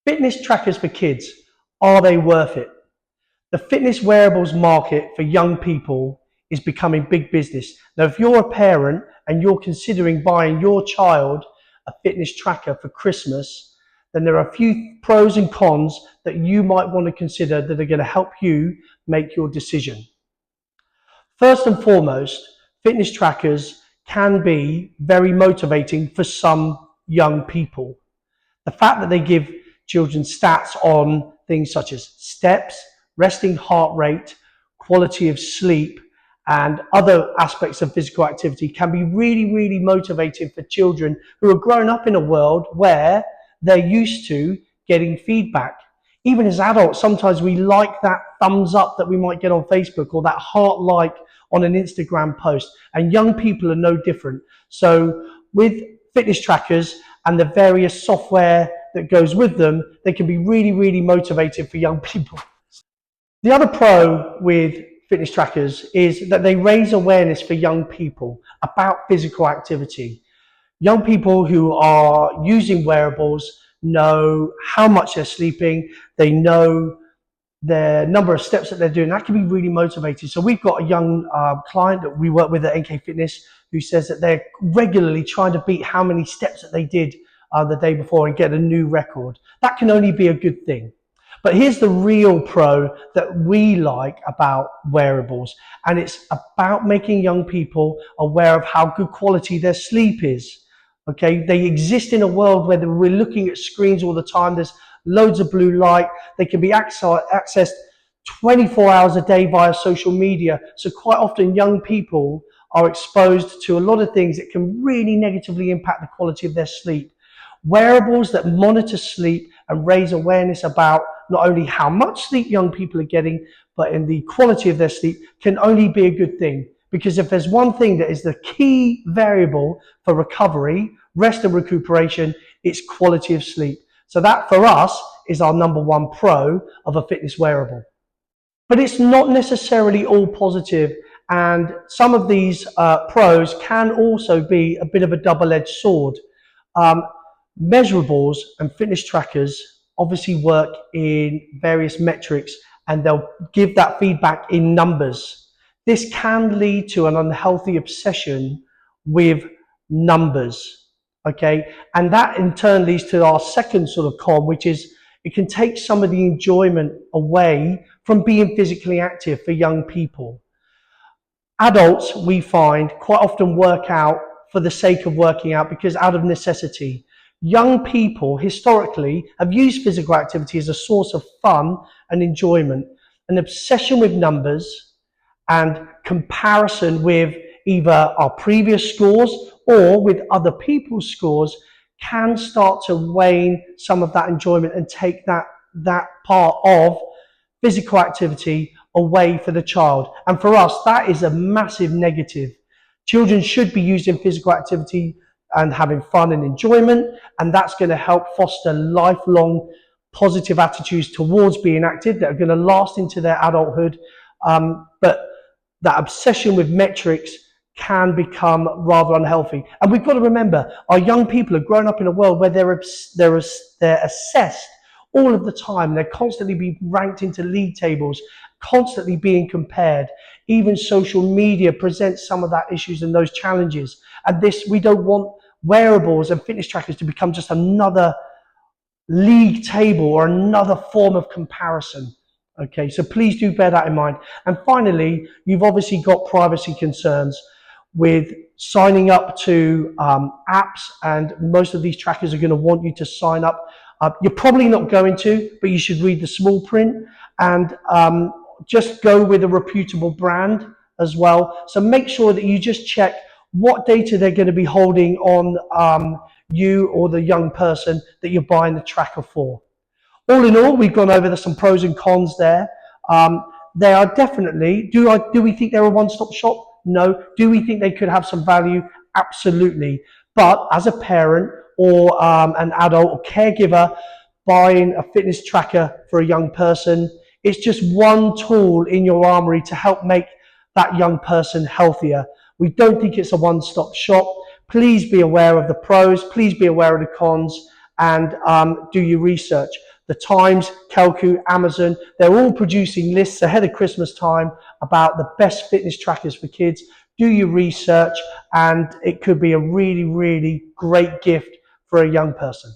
Fitness trackers for kids, are they worth it? The fitness wearables market for young people is becoming big business. Now, if you're a parent and you're considering buying your child a fitness tracker for Christmas, then there are a few pros and cons that you might want to consider that are going to help you make your decision. First and foremost, fitness trackers can be very motivating for some young people. The fact that they give children stats on things such as steps, resting heart rate, quality of sleep, and other aspects of physical activity can be really, really motivating for children who are growing up in a world where they're used to getting feedback. Even as adults, sometimes we like that thumbs up that we might get on Facebook or that heart like on an Instagram post, and young people are no different. So with fitness trackers and the various software that goes with them, they can be really, really motivating for young people. The other pro with fitness trackers is that they raise awareness for young people about physical activity. Young people who are using wearables know how much they're sleeping, they know the number of steps that they're doing. That can be really motivating. So we've got a young client that we work with at NK Fitness who says that they're regularly trying to beat how many steps that they did the day before and get a new record. That can only be a good thing. But here's the real pro that we like about wearables, and it's about making young people aware of how good quality their sleep is. Okay, they exist in a world where we're looking at screens all the time. There's loads of blue light. They can be accessed 24 hours a day via social media. So quite often young people are exposed to a lot of things that can really negatively impact the quality of their sleep. Wearables that monitor sleep and raise awareness about not only how much sleep young people are getting, but in the quality of their sleep can only be a good thing. Because if there's one thing that is the key variable for recovery, rest and recuperation, it's quality of sleep. So that for us is our number one pro of a fitness wearable. But it's not necessarily all positive, and some of these pros can also be a bit of a double-edged sword. Measurables and fitness trackers obviously work in various metrics, and they'll give that feedback in numbers. This can lead to an unhealthy obsession with numbers, okay? And that in turn leads to our second sort of con, which is it can take some of the enjoyment away from being physically active for young people. Adults, we find, quite often work out for the sake of working out because out of necessity. Young people historically have used physical activity as a source of fun and enjoyment. An obsession with numbers and comparison with either our previous scores or with other people's scores can start to wane some of that enjoyment and take that part of physical activity away for the child. And for us, that is a massive negative. Children should be using physical activity and having fun and enjoyment, and that's going to help foster lifelong positive attitudes towards being active that are going to last into their adulthood. But that obsession with metrics can become rather unhealthy. And we've got to remember, our young people are growing up in a world where they're assessed all of the time. They're constantly being ranked into league tables, constantly being compared. Even social media presents some of that issues and those challenges. And we don't want wearables and fitness trackers to become just another league table or another form of comparison. Okay, so please do bear that in mind. And finally, you've obviously got privacy concerns with signing up to apps, and most of these trackers are going to want you to sign up. You're probably not going to, but you should read the small print and just go with a reputable brand as well. So make sure that you just check what data they're going to be holding on you or the young person that you're buying the tracker for. All in all, we've gone over some pros and cons there. They are definitely, do we think they're a one-stop shop? No. Do we think they could have some value? Absolutely. But as a parent or an adult or caregiver buying a fitness tracker for a young person, it's just one tool in your armory to help make that young person healthier. We don't think it's a one-stop shop. Please be aware of the pros, please be aware of the cons, and do your research. The Times, Kelku, Amazon, they're all producing lists ahead of Christmas time about the best fitness trackers for kids. Do your research, and it could be a really, really great gift for a young person.